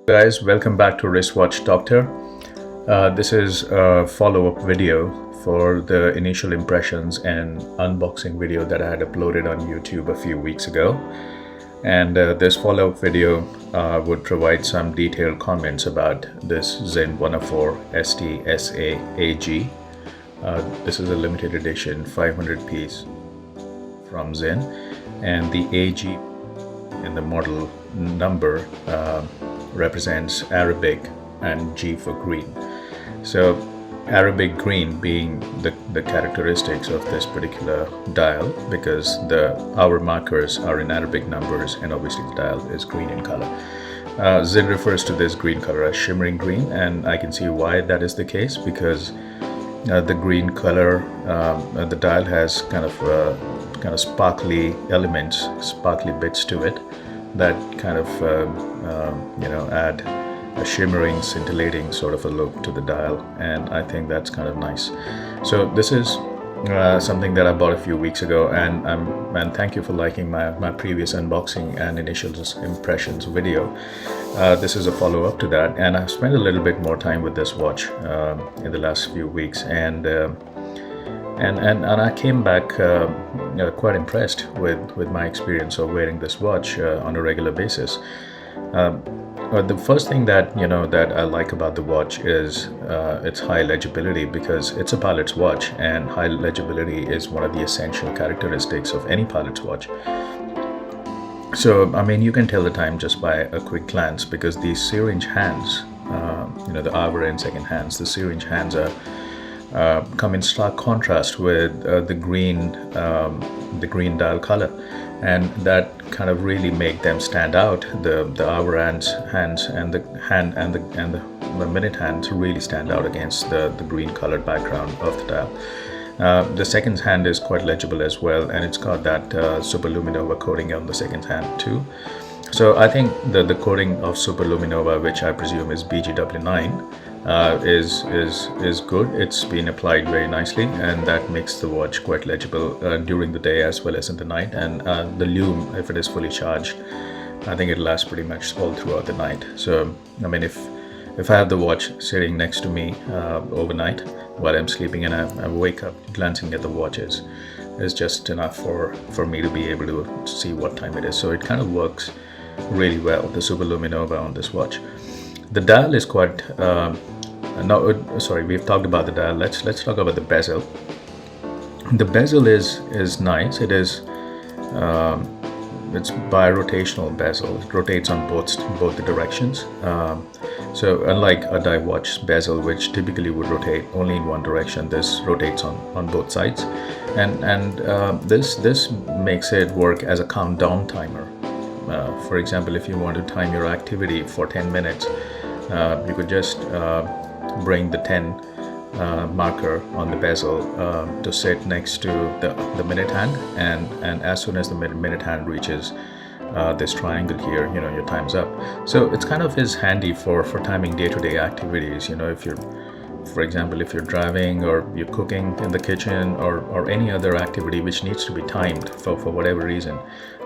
Guys, welcome back to Wristwatch Doctor. This is a follow-up video for the initial impressions and unboxing video that I had uploaded on YouTube a few weeks ago. And this follow-up video would provide some detailed comments about this Sinn 104 ST AG. This is a limited edition 500 piece from Sinn, and the AG in the model number represents Arabic and G for green. So Arabic green being the characteristics of this particular dial, because the hour markers are in Arabic numbers and obviously the dial is green in color. Sinn refers to this green color as shimmering green, and I can see why that is the case, because the green color, the dial has kind of sparkly elements, sparkly bits to it that kind of add a shimmering, scintillating sort of a look to the dial, and I think that's kind of nice. So this is something that I bought a few weeks ago, and thank you for liking my previous unboxing and initial impressions video. This is a follow-up to that, and I've spent a little bit more time with this watch in the last few weeks, and I came back quite impressed with my experience of wearing this watch on a regular basis. The first thing that I like about the watch is its high legibility, because it's a pilot's watch, and high legibility is one of the essential characteristics of any pilot's watch. So I mean, you can tell the time just by a quick glance, because these syringe hands, the hour and second hands, the syringe hands are come in stark contrast with the green dial color, and that kind of really make them stand out. The hour hands and the minute hands really stand out against the green colored background of the dial. The second hand is quite legible as well, and it's got that superluminova coating on the second hand too. So I think the coating of superluminova, which I presume is BGW9, is good. It's been applied very nicely, and that makes the watch quite legible during the day as well as in the night. And the lume, if it is fully charged, I think it lasts pretty much all throughout the night. So I mean, if I have the watch sitting next to me overnight while I'm sleeping, and I wake up glancing at the watches, is just enough for me to be able to see what time it is. So it kind of works really well, the superluminova on this watch. The dial is quite we've talked about the dial. Let's talk about the bezel. The bezel is nice. It is it's birotational bezel. It rotates on both the directions. So unlike a dive watch bezel, which typically would rotate only in one direction, this rotates on both sides, and this makes it work as a countdown timer. For example, if you want to time your activity for 10 minutes, you could just bring the 10 marker on the bezel to sit next to the minute hand, and as soon as the minute hand reaches this triangle here, your time's up. So it's kind of is handy for timing day-to-day activities. If you're, for example, if you're driving or you're cooking in the kitchen, or any other activity which needs to be timed for whatever reason,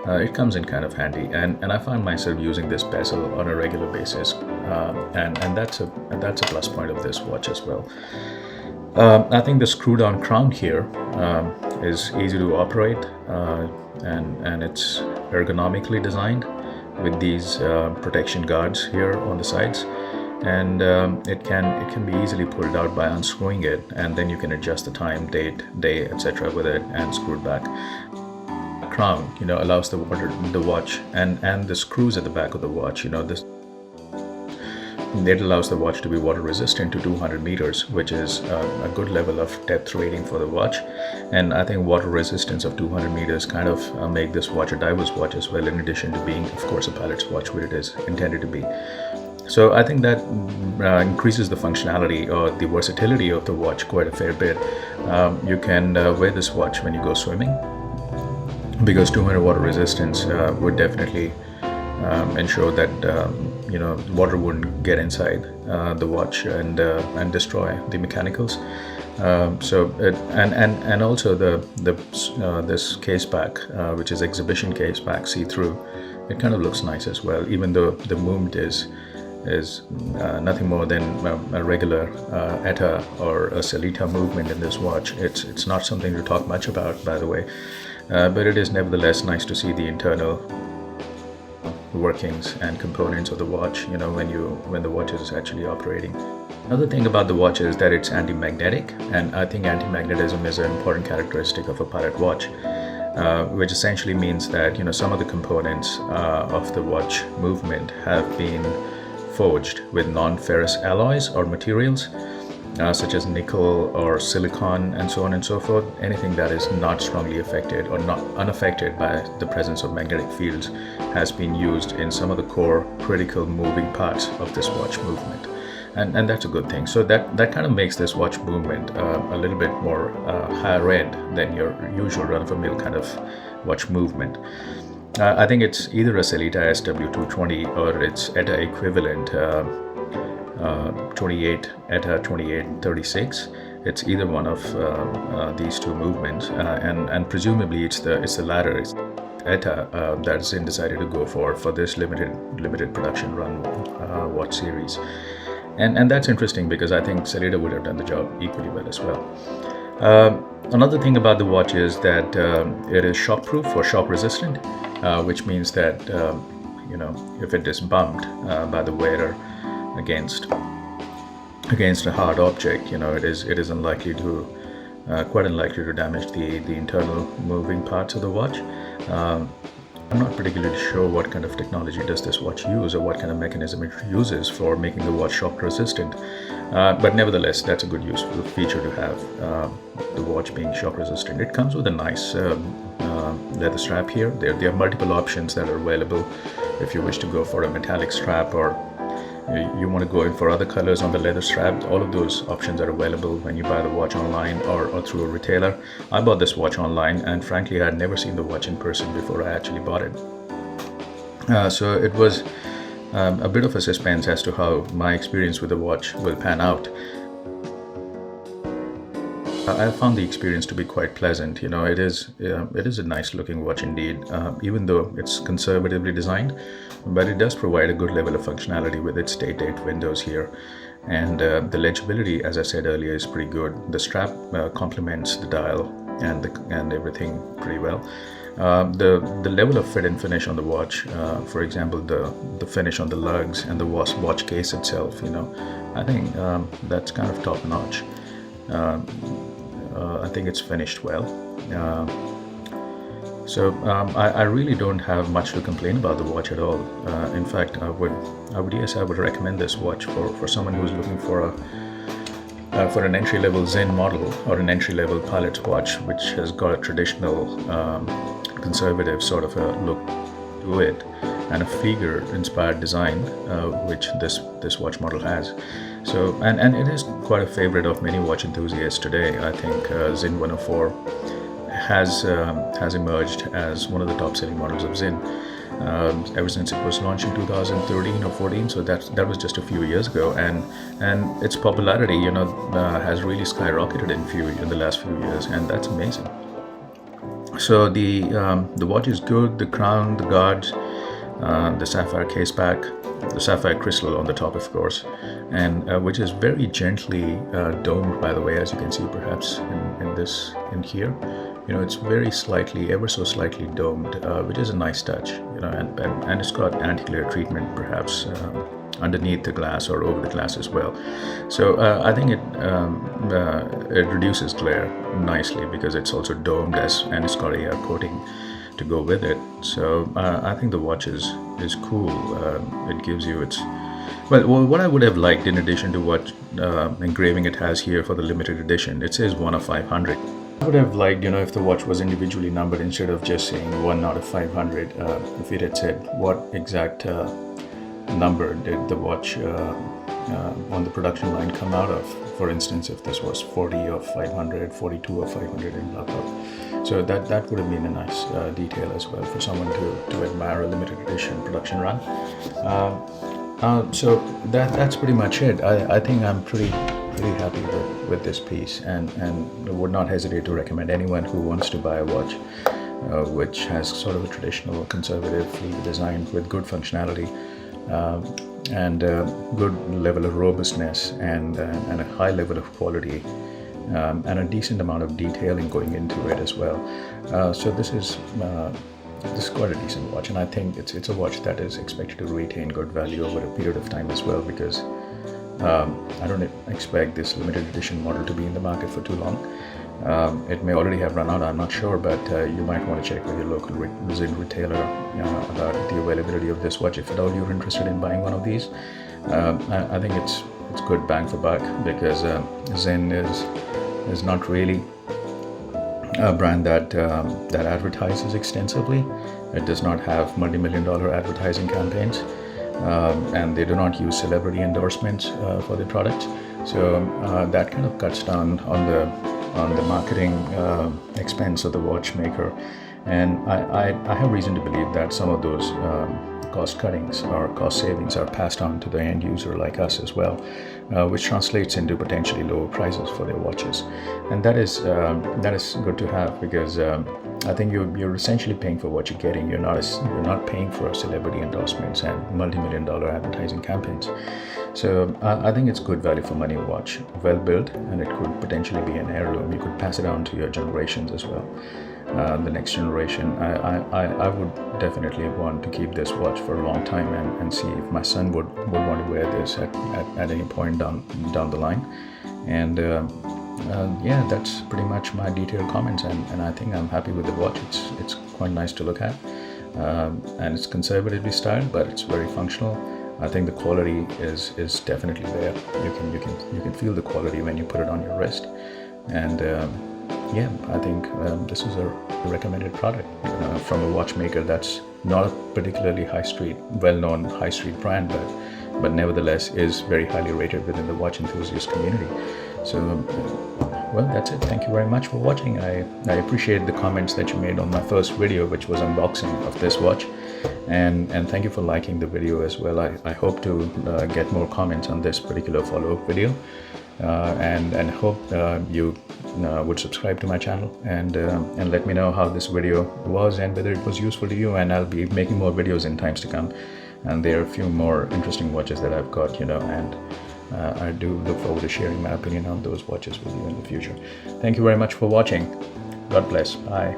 it comes in kind of handy. And I find myself using this bezel on a regular basis, and that's a plus point of this watch as well. I think the screw-down crown here is easy to operate, and it's ergonomically designed with these protection guards here on the sides. And it can be easily pulled out by unscrewing it, and then you can adjust the time, date, day, etc. with it, and screw it back. Crown, allows the watch and the screws at the back of the watch, it allows the watch to be water resistant to 200 meters, which is a good level of depth rating for the watch. And I think water resistance of 200 meters kind of make this watch a diver's watch as well, in addition to being, of course, a pilot's watch, which it is intended to be. So I think that increases the functionality or the versatility of the watch quite a fair bit. You can wear this watch when you go swimming, because 200 water resistance would definitely ensure that water wouldn't get inside the watch and destroy the mechanicals. And also this case back, which is exhibition case back, see-through, it kind of looks nice as well, even though the movement is is nothing more than a regular ETA or a Sellita movement in this watch. It's not something to talk much about, by the way, but it is nevertheless nice to see the internal workings and components of the watch, when the watch is actually operating. Another thing about the watch is that it's anti-magnetic, and I think anti-magnetism is an important characteristic of a pilot watch, which essentially means that some of the components of the watch movement have been forged with non-ferrous alloys or materials, such as nickel or silicon and so on and so forth. Anything that is not strongly affected or not unaffected by the presence of magnetic fields has been used in some of the core critical moving parts of this watch movement. And that's a good thing. So that kind of makes this watch movement a little bit more higher end than your usual run-of-the-mill kind of watch movement. I think it's either a Sellita SW220 or its ETA equivalent 28 ETA 2836. It's either one of these two movements, and presumably it's the latter. It's ETA that Sinn decided to go for this limited production run watch series. And that's interesting because I think Sellita would have done the job equally well as well. Another thing about the watch is that it is shockproof or shock resistant, which means that if it is bumped by the wearer against a hard object, it is unlikely to quite unlikely to damage the internal moving parts of the watch. I'm not particularly sure what kind of technology does this watch use or what kind of mechanism it uses for making the watch shock resistant, but nevertheless that's a good useful feature to have, the watch being shock resistant. It comes with a nice leather strap here. There are multiple options that are available if you wish to go for a metallic strap, or you want to go in for other colors on the leather strap. All of those options are available when you buy the watch online or through a retailer. I bought this watch online, and frankly I had never seen the watch in person before I actually bought it. So it was a bit of a suspense as to how my experience with the watch will pan out. I found the experience to be quite pleasant. It is a nice looking watch indeed, even though it's conservatively designed, but it does provide a good level of functionality with its date windows here, and the legibility, as I said earlier, is pretty good. The strap complements the dial and everything pretty well. The level of fit and finish on the watch, for example, the finish on the lugs and the watch case itself, I think that's kind of top notch. I think it's finished well. So I really don't have much to complain about the watch at all. In fact, I would recommend this watch for someone who's looking for an entry-level Sinn model or an entry-level pilot's watch, which has got a traditional conservative sort of a look to it and a figure-inspired design, which this watch model has. So and it is quite a favorite of many watch enthusiasts today. I think Sinn 104 has emerged as one of the top-selling models of Sinn ever since it was launched in 2013 or 14. So that was just a few years ago, and its popularity has really skyrocketed in the last few years, and that's amazing. So the watch is good. The crown, the guards, the sapphire case back, the sapphire crystal on the top, of course, and which is very gently domed, by the way, as you can see perhaps in here. It's very slightly, ever so slightly domed, which is a nice touch. And it's got anti-glare treatment perhaps underneath the glass or over the glass as well. So I think it reduces glare nicely because it's also domed and it's got a coating to go with it. So I think the watch is cool. It gives you its what I would have liked, in addition to what engraving it has here for the limited edition. It says 1 of 500. I would have liked, if the watch was individually numbered instead of just saying 1 out of 500. If it had said what exact number did the watch on the production line come out of. For instance, if this was 40 of 500, 42 of 500, and blah blah. So that would have been a nice detail as well for someone to admire a limited edition production run. So that's pretty much it. I think I'm pretty happy with this piece, and would not hesitate to recommend anyone who wants to buy a watch which has sort of a traditional conservative design with good functionality. and good level of robustness, and a high level of quality, and a decent amount of detailing going into it as well. So this is quite a decent watch, and I think it's a watch that is expected to retain good value over a period of time as well, because I don't expect this limited edition model to be in the market for too long. It may already have run out, I'm not sure, but you might want to check with your local Sinn retailer about the availability of this watch if at all you're interested in buying one of these. I think it's good bang for buck, because Sinn is not really a brand that advertises extensively. It does not have multi-million-dollar advertising campaigns, and they do not use celebrity endorsements for their products. So that kind of cuts down on the marketing expense of the watchmaker, and I have reason to believe that some of those cost cuttings or cost savings are passed on to the end user like us as well, which translates into potentially lower prices for their watches, and that is good to have, because I think you're essentially paying for what you're getting. You're not paying for celebrity endorsements and multi-million-dollar advertising campaigns. So I think it's good value for money watch, well built, and it could potentially be an heirloom. You could pass it on to your generations as well. The next generation, I would definitely want to keep this watch for a long time, and see if my son would want to wear this at any point down the line. And yeah, that's pretty much my detailed comments, and I think I'm happy with the watch. It's quite nice to look at, and it's conservatively styled, but it's very functional. I think the quality is definitely there. You can feel the quality when you put it on your wrist, and yeah, I think this is a recommended product from a watchmaker that's not a particularly well-known high street brand, but nevertheless is very highly rated within the watch enthusiast community. So well, that's it. Thank you very much for watching. I appreciate the comments that you made on my first video, which was unboxing of this watch, and thank you for liking the video as well. I hope to get more comments on this particular follow-up video, and hope you would subscribe to my channel, and let me know how this video was and whether it was useful to you. And I'll be making more videos in times to come, and there are a few more interesting watches that I've got, and I do look forward to sharing my opinion on those watches with you in the future. Thank you very much for watching. God bless. Bye.